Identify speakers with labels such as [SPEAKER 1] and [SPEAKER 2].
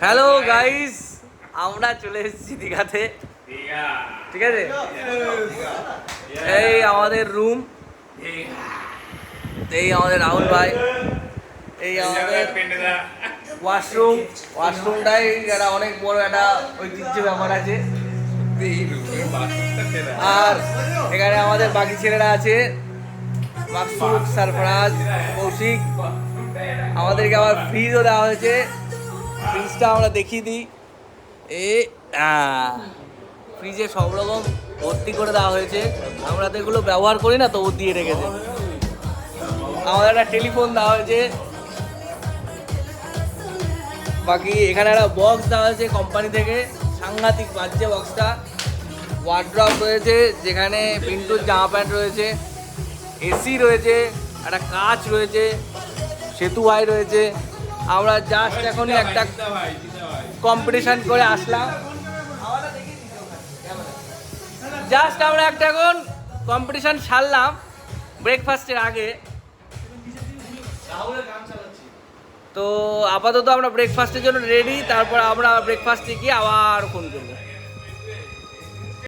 [SPEAKER 1] Hello guys, আমরা চলে এসেছি দীঘাতে। ঠিক আছে, এই আমাদের রুম, এই আমাদের রাহুল ভাই, এই আমাদের ওয়াশরুমটাই একটা অনেক বড় একটা ঐতিহ্য ব্যাপার আছে। আর এখানে আমাদের বাকি ছেলেরা আছে, মাকসুদ, সরফরাজ, কৌশিক। আমাদেরকে আবার ফ্রিজও দেওয়া হয়েছে, ফ্রিজটা আমরা দেখিয়ে দিই। ফ্রিজে সব রকম ভর্তি করে দেওয়া হয়েছে, আমরা তো এগুলো ব্যবহার করি না, তো ও দিয়ে রেখেছে। আমাদের একটা টেলিফোন দেওয়া হয়েছে, বাকি এখানে একটা বক্স দেওয়া হয়েছে কোম্পানি থেকে, সাংঘাতিক বাজছে বক্সটা। ওয়ার্ড্রপ রয়েছে যেখানে পিন্টুর জামা প্যান্ট রয়েছে, এসি রয়েছে, একটা কাচ রয়েছে, সেতু ভাই রয়েছে। আমরা জাস্ট এখনই একটা কম্পিটিশান করে আসলাম, জাস্ট আমরা একটা এখন কম্পিটিশান সারলাম ব্রেকফাস্টের আগে। তো আপাতত আমরা ব্রেকফাস্টের জন্য রেডি, তারপর আমরা ব্রেকফাস্টে গিয়ে আবার ফোন করবো।